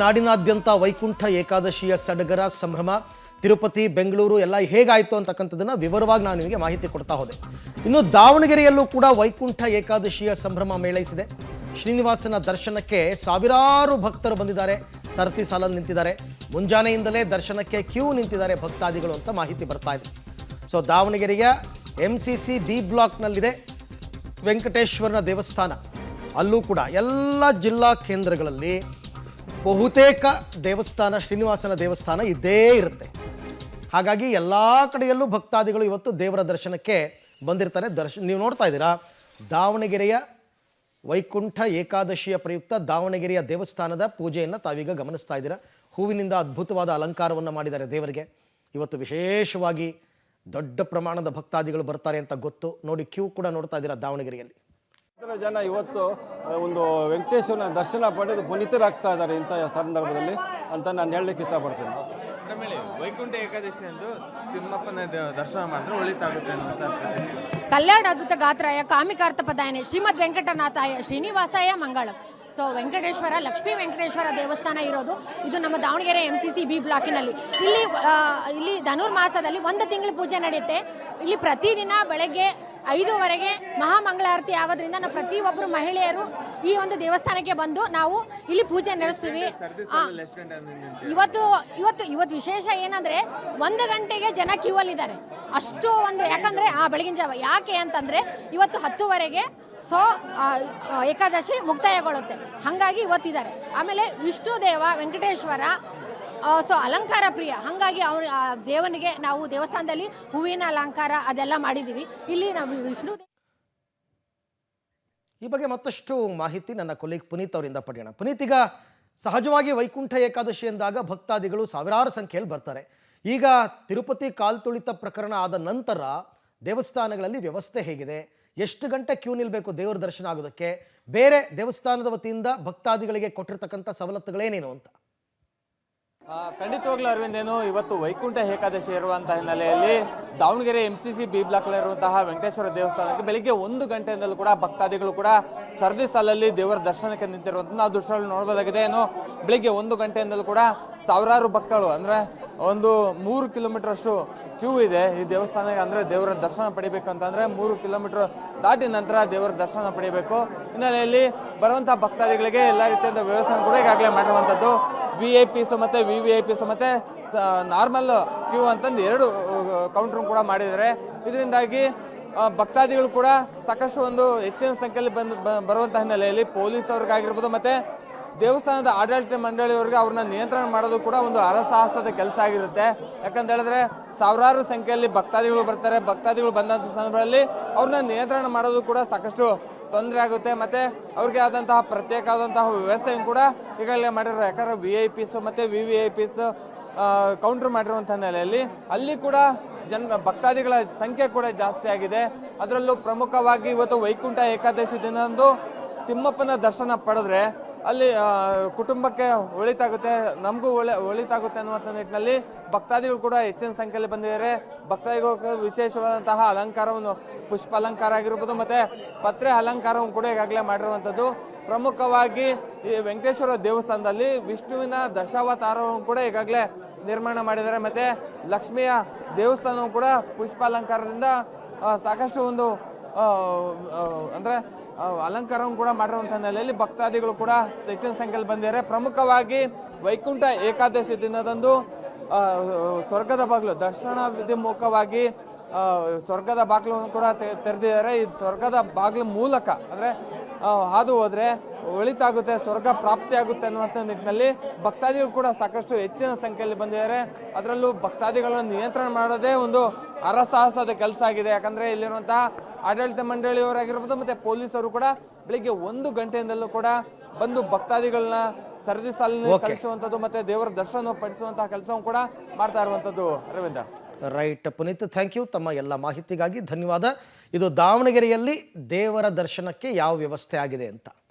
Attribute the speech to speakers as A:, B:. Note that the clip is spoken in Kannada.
A: ನಾಡಿನಾದ್ಯಂತ ವೈಕುಂಠ ಏಕಾದಶಿಯ ಸಡಗರ ಸಂಭ್ರಮ ತಿರುಪತಿ ಬೆಂಗಳೂರು ಎಲ್ಲ ಹೇಗಾಯಿತು ಅಂತಕ್ಕಂಥದ್ದನ್ನು ವಿವರವಾಗಿ ನಾನು ನಿಮಗೆ ಮಾಹಿತಿ ಕೊಡ್ತಾ ಹೋದೆ. ಇನ್ನು ದಾವಣಗೆರೆಯಲ್ಲೂ ಕೂಡ ವೈಕುಂಠ ಏಕಾದಶಿಯ ಸಂಭ್ರಮ ಮೇಳೈಸಿದೆ. ಶ್ರೀನಿವಾಸನ ದರ್ಶನಕ್ಕೆ ಸಾವಿರಾರು ಭಕ್ತರು ಬಂದಿದ್ದಾರೆ, ಸರತಿ ಸಾಲಲ್ಲಿ ನಿಂತಿದ್ದಾರೆ. ಮುಂಜಾನೆಯಿಂದಲೇ ದರ್ಶನಕ್ಕೆ ಕ್ಯೂ ನಿಂತಿದ್ದಾರೆ ಭಕ್ತಾದಿಗಳು ಅಂತ ಮಾಹಿತಿ ಬರ್ತಾ ಇದೆ. ಸೊ ದಾವಣಗೆರೆಯ MCC B ಬ್ಲಾಕ್ನಲ್ಲಿದೆ ವೆಂಕಟೇಶ್ವರನ ದೇವಸ್ಥಾನ. ಅಲ್ಲೂ ಕೂಡ ಎಲ್ಲ ಜಿಲ್ಲಾ ಕೇಂದ್ರಗಳಲ್ಲಿ ಬಹುತೇಕ ದೇವಸ್ಥಾನ ಶ್ರೀನಿವಾಸನ ದೇವಸ್ಥಾನ ಇದ್ದೇ ಇರುತ್ತೆ. ಹಾಗಾಗಿ ಎಲ್ಲ ಕಡೆಯಲ್ಲೂ ಭಕ್ತಾದಿಗಳು ಇವತ್ತು ದೇವರ ದರ್ಶನಕ್ಕೆ ಬಂದಿರ್ತಾರೆ. ನೀವು ನೋಡ್ತಾ ಇದ್ದೀರಾ, ದಾವಣಗೆರೆಯ ವೈಕುಂಠ ಏಕಾದಶಿಯ ಪ್ರಯುಕ್ತ ದಾವಣಗೆರೆಯ ದೇವಸ್ಥಾನದ ಪೂಜೆಯನ್ನು ತಾವೀಗ ಗಮನಿಸ್ತಾ ಇದ್ದೀರಾ. ಹೂವಿನಿಂದ ಅದ್ಭುತವಾದ ಅಲಂಕಾರವನ್ನು ಮಾಡಿದ್ದಾರೆ ದೇವರಿಗೆ. ಇವತ್ತು ವಿಶೇಷವಾಗಿ ದೊಡ್ಡ ಪ್ರಮಾಣದ ಭಕ್ತಾದಿಗಳು ಬರ್ತಾರೆ ಅಂತ ಗೊತ್ತು. ನೋಡಿ, ಕ್ಯೂ ಕೂಡ ನೋಡ್ತಾ ಇದ್ದೀರಾ ದಾವಣಗೆರೆಯಲ್ಲಿ.
B: ಜನ ಇವತ್ತು ಒಂದು ವೆಂಕಟೇಶ್ವರನ ದರ್ಶನ ಪಡೆದು ಪುನೀತರಾಗ್ತಾ ಇದ್ದಾರೆ ಇಂಥ ಸಂದರ್ಭದಲ್ಲಿ ಅಂತ ನಾನು ಹೇಳಲಿಕ್ಕೆ ಇಷ್ಟಪಡ್ತೀನಿ.
C: ವೈಕುಂಠ ಏಕಾದಶಿ ಎಂದು ತಿಮ್ಮಪ್ಪನ ದರ್ಶನ ಮಾಡಿದ್ರೆ ಒಳಿತಾಗುತ್ತೆ ಅಂತ.
D: ಕಲ್ಯಾಣಾದ್ಭುತ ಗಾತ್ರಾಯ ಕಾಮಿಕಾರ್ಥ ಪದಾಯನೆ ಶ್ರೀಮದ್ ವೆಂಕಟನಾಥಾಯ ಶ್ರೀನಿವಾಸಾಯ ಮಂಗಳಂ. ಸೊ ವೆಂಕಟೇಶ್ವರ, ಲಕ್ಷ್ಮೀ ವೆಂಕಟೇಶ್ವರ ದೇವಸ್ಥಾನ ಇರೋದು ಇದು ನಮ್ಮ ದಾವಣಗೆರೆ MCC B ಬ್ಲಾಕಿನಲ್ಲಿ. ಇಲ್ಲಿ ಧನುರ್ಮಾಸದಲ್ಲಿ 1 ತಿಂಗಳ ಪೂಜೆ ನಡೆಯುತ್ತೆ. ಇಲ್ಲಿ ಪ್ರತಿದಿನ ಬೆಳಗ್ಗೆ 5:00ವರೆಗೆ ಮಹಾಮಂಗಳಾರತಿ ಆಗೋದ್ರಿಂದ ನಾವು ಪ್ರತಿಯೊಬ್ಬರು ಮಹಿಳೆಯರು ಈ ಒಂದು ದೇವಸ್ಥಾನಕ್ಕೆ ಬಂದು ನಾವು ಇಲ್ಲಿ ಪೂಜೆ ನಡೆಸ್ತೀವಿ. ಇವತ್ತು ವಿಶೇಷ ಏನಂದ್ರೆ 1 ಗಂಟೆಗೆ ಜನ ಕ್ಯೂ ಅಲ್ಲಿ ಇದ್ದಾರೆ. ಅಷ್ಟು ಯಾಕಂದ್ರೆ ಬೆಳಗಿನ ಜಾವ ಯಾಕೆ ಅಂತಂದ್ರೆ ಇವತ್ತು 10:00ವರೆಗೆ ಏಕಾದಶಿ ಮುಕ್ತಾಯಗೊಳ್ಳುತ್ತೆ. ಹಾಗಾಗಿ ಇವತ್ತಿದ್ದಾರೆ. ಆಮೇಲೆ ವಿಷ್ಣು ದೇವ ವೆಂಕಟೇಶ್ವರ ಅಲಂಕಾರ ಪ್ರಿಯ. ಹಾಗಾಗಿ ದೇವನಿಗೆ ನಾವು ದೇವಸ್ಥಾನದಲ್ಲಿ ಹೂವಿನ ಅಲಂಕಾರ ಅದೆಲ್ಲ ಮಾಡಿದ್ದೀವಿ. ಇಲ್ಲಿ ನಾವು ವಿಷ್ಣು
A: ಈ ಬಗ್ಗೆ ಮತ್ತಷ್ಟು ಮಾಹಿತಿ ನನ್ನ ಕೊಲೀಗ್ ಪುನೀತ್ ಅವರಿಂದ ಪಡೆಯೋಣ. ಪುನೀತ್, ಈಗ ಸಹಜವಾಗಿ ವೈಕುಂಠ ಏಕಾದಶಿ ಎಂದಾಗ ಭಕ್ತಾದಿಗಳು ಸಾವಿರಾರು ಸಂಖ್ಯೆಯಲ್ಲಿ ಬರ್ತಾರೆ. ಈಗ ತಿರುಪತಿ ಕಾಲ್ತುಳಿತ ಪ್ರಕರಣ ಆದ ನಂತರ ದೇವಸ್ಥಾನಗಳಲ್ಲಿ ವ್ಯವಸ್ಥೆ ಹೇಗಿದೆ? ಎಷ್ಟು ಗಂಟೆ ಕ್ಯೂ ನಿಲ್ಲಬೇಕು ದೇವರ ದರ್ಶನ ಆಗೋದಕ್ಕೆ? ಬೇರೆ ದೇವಸ್ಥಾನದ ವತಿಯಿಂದ ಭಕ್ತಾದಿಗಳಿಗೆ ಕೊಟ್ಟಿರ್ತಕ್ಕಂಥ ಸವಲತ್ತುಗಳೇನೇನು ಅಂತ?
C: ಖಂಡಿತವಾಗ್ಲೂ ಅರವಿಂದ್, ಇವತ್ತು ವೈಕುಂಠ ಏಕಾದಶಿ ಇರುವಂತಹ ಹಿನ್ನೆಲೆಯಲ್ಲಿ ದಾವಣಗೆರೆ MCC B ಬ್ಲಾಕ್ನಲ್ಲಿರುವಂತಹ ವೆಂಕಟೇಶ್ವರ ದೇವಸ್ಥಾನಕ್ಕೆ ಬೆಳಿಗ್ಗೆ 1 ಗಂಟೆಯಿಂದಲೂ ಕೂಡ ಭಕ್ತಾದಿಗಳು ಕೂಡ ಸರದಿ ಸಾಲಲ್ಲಿ ದೇವರ ದರ್ಶನಕ್ಕೆ ನಿಂತಿರುವಂಥ ನಾವು ದೃಶ್ಯಗಳು ನೋಡಬಹುದಾಗಿದೆ. ಬೆಳಿಗ್ಗೆ 1 ಗಂಟೆಯಿಂದಲೂ ಕೂಡ ಸಾವಿರಾರು ಭಕ್ತರು, ಅಂದರೆ ಒಂದು 3 ಕಿಲೋಮೀಟರ್ ಅಷ್ಟು ಕ್ಯೂ ಇದೆ ಈ ದೇವಸ್ಥಾನಕ್ಕೆ. ಅಂದರೆ ದೇವರ ದರ್ಶನ ಪಡಿಬೇಕು ಅಂತಂದರೆ 3 ಕಿಲೋಮೀಟರ್ ದಾಟಿ ನಂತರ ದೇವರ ದರ್ಶನ ಪಡಿಬೇಕು. ಹಿನ್ನೆಲೆಯಲ್ಲಿ ಬರುವಂತಹ ಭಕ್ತಾದಿಗಳಿಗೆ ಎಲ್ಲ ರೀತಿಯಾದ ವ್ಯವಸ್ಥೆ ಕೂಡ ಈಗಾಗಲೇ ಮಾಡಿರುವಂಥದ್ದು. VIPs ಮತ್ತು VVIPs ಮತ್ತು ನಾರ್ಮಲ್ ಕ್ಯೂ ಅಂತಂದು 2 ಕೌಂಟ್ರ್ ಕೂಡ ಮಾಡಿದ್ದಾರೆ. ಇದರಿಂದಾಗಿ ಭಕ್ತಾದಿಗಳು ಕೂಡ ಸಾಕಷ್ಟು ಹೆಚ್ಚಿನ ಸಂಖ್ಯೆಯಲ್ಲಿ ಬರುವಂತಹ ಹಿನ್ನೆಲೆಯಲ್ಲಿ ಪೊಲೀಸ್ ಅವ್ರಿಗಾಗಿರ್ಬೋದು ಮತ್ತು ದೇವಸ್ಥಾನದ ಆಡಳಿತ ಮಂಡಳಿಯವರಿಗೆ ಅವ್ರನ್ನ ನಿಯಂತ್ರಣ ಮಾಡೋದು ಕೂಡ ಒಂದು ಹರಸಾಹಸದ ಕೆಲಸ ಆಗಿರುತ್ತೆ. ಯಾಕಂತ ಹೇಳಿದ್ರೆ ಸಾವಿರಾರು ಸಂಖ್ಯೆಯಲ್ಲಿ ಭಕ್ತಾದಿಗಳು ಬರ್ತಾರೆ. ಭಕ್ತಾದಿಗಳು ಬಂದಂಥ ಸಂದರ್ಭದಲ್ಲಿ ಅವ್ರನ್ನ ನಿಯಂತ್ರಣ ಮಾಡೋದು ಕೂಡ ಸಾಕಷ್ಟು ತೊಂದರೆ ಆಗುತ್ತೆ. ಮತ್ತು ಅವ್ರಿಗೆ ಆದಂತಹ ಪ್ರತ್ಯೇಕ ಆದಂತಹ ವ್ಯವಸ್ಥೆಯನ್ನು ಕೂಡ ಈಗಾಗಲೇ ಮಾಡಿರೋ. ಯಾಕಂದರೆ VIPs ಮತ್ತು VVIPs ಕೌಂಟ್ರ್ ಮಾಡಿರುವಂಥ ಹಿನ್ನೆಲೆಯಲ್ಲಿ ಅಲ್ಲಿ ಕೂಡ ಭಕ್ತಾದಿಗಳ ಸಂಖ್ಯೆ ಕೂಡ ಜಾಸ್ತಿ ಆಗಿದೆ. ಅದರಲ್ಲೂ ಪ್ರಮುಖವಾಗಿ ಇವತ್ತು ವೈಕುಂಠ ಏಕಾದಶಿ ದಿನದಂದು ತಿಮ್ಮಪ್ಪನ ದರ್ಶನ ಪಡೆದ್ರೆ ಅಲ್ಲಿ ಕುಟುಂಬಕ್ಕೆ ಒಳಿತಾಗುತ್ತೆ, ನಮಗೂ ಒಳಿತಾಗುತ್ತೆ ಅನ್ನುವಂಥ ನಿಟ್ಟಿನಲ್ಲಿ ಭಕ್ತಾದಿಗಳು ಕೂಡ ಹೆಚ್ಚಿನ ಸಂಖ್ಯೆಯಲ್ಲಿ ಬಂದಿದ್ದಾರೆ. ಭಕ್ತಾದಿಗಳು ವಿಶೇಷವಾದಂತಹ ಅಲಂಕಾರವನ್ನು, ಪುಷ್ಪ ಅಲಂಕಾರ ಆಗಿರ್ಬೋದು ಮತ್ತು ಪತ್ರೆ ಅಲಂಕಾರವನ್ನು ಕೂಡ ಈಗಾಗಲೇ ಮಾಡಿರುವಂಥದ್ದು. ಪ್ರಮುಖವಾಗಿ ಈ ವೆಂಕಟೇಶ್ವರ ದೇವಸ್ಥಾನದಲ್ಲಿ ವಿಷ್ಣುವಿನ ದಶಾವತಾರವನ್ನು ಕೂಡ ಈಗಾಗಲೇ ನಿರ್ಮಾಣ ಮಾಡಿದ್ದಾರೆ. ಮತ್ತು ಲಕ್ಷ್ಮಿಯ ದೇವಸ್ಥಾನವು ಕೂಡ ಪುಷ್ಪ ಅಲಂಕಾರದಿಂದ ಸಾಕಷ್ಟು ಅಂದರೆ ಅಲಂಕಾರವನ್ನು ಕೂಡ ಮಾಡಿರುವಂಥ ಹಿನ್ನೆಲೆಯಲ್ಲಿ ಭಕ್ತಾದಿಗಳು ಕೂಡ ಹೆಚ್ಚಿನ ಸಂಖ್ಯೆಯಲ್ಲಿ ಬಂದಿದ್ದಾರೆ. ಪ್ರಮುಖವಾಗಿ ವೈಕುಂಠ ಏಕಾದಶಿ ದಿನದಂದು ಸ್ವರ್ಗದ ಬಾಗಿಲು ದರ್ಶನ ವಿಧಿಮುಖವಾಗಿ ಸ್ವರ್ಗದ ಬಾಗಿಲನ್ನು ಕೂಡ ತೆರೆದಿದ್ದಾರೆ. ಈ ಸ್ವರ್ಗದ ಬಾಗಿಲು ಮೂಲಕ ಅಂದರೆ ಹಾದು ಹೋದರೆ ಒಳಿತಾಗುತ್ತೆ, ಸ್ವರ್ಗ ಪ್ರಾಪ್ತಿಯಾಗುತ್ತೆ ಅನ್ನುವಂಥ ನಿಟ್ಟಿನಲ್ಲಿ ಭಕ್ತಾದಿಗಳು ಕೂಡ ಸಾಕಷ್ಟು ಹೆಚ್ಚಿನ ಸಂಖ್ಯೆಯಲ್ಲಿ ಬಂದಿದ್ದಾರೆ. ಅದರಲ್ಲೂ ಭಕ್ತಾದಿಗಳನ್ನು ನಿಯಂತ್ರಣ ಮಾಡೋದೇ ಒಂದು ಹರಸಾಹಸದ ಕೆಲಸ ಆಗಿದೆ. ಯಾಕಂದರೆ ಇಲ್ಲಿರುವಂತಹ ಆಡಳಿತ ಮಂಡಳಿಯವರಾಗಿರ್ಬೋದು ಮತ್ತು ಪೊಲೀಸರು ಕೂಡ ಬೆಳಿಗ್ಗೆ 1 ಗಂಟೆಯಿಂದಲೂ ಕೂಡ ಬಂದು ಭಕ್ತಾದಿಗಳನ್ನ ಸರದಿ ಸಾಲಿನಲ್ಲಿ ಕಳಿಸುವಂಥದ್ದು ಮತ್ತು ದೇವರ ದರ್ಶನ ಪಡಿಸುವಂತಹ ಕೆಲಸವನ್ನು ಕೂಡ ಮಾಡ್ತಾ ಇರುವಂಥದ್ದು. Aravind,
A: right Puneeth, thank you. ತಮ್ಮ ಎಲ್ಲ ಮಾಹಿತಿಗಾಗಿ ಧನ್ಯವಾದ. ಇದು ದಾವಣಗೆರೆಯಲ್ಲಿ ದೇವರ ದರ್ಶನಕ್ಕೆ ಯಾವ ವ್ಯವಸ್ಥೆ ಆಗಿದೆ ಅಂತ.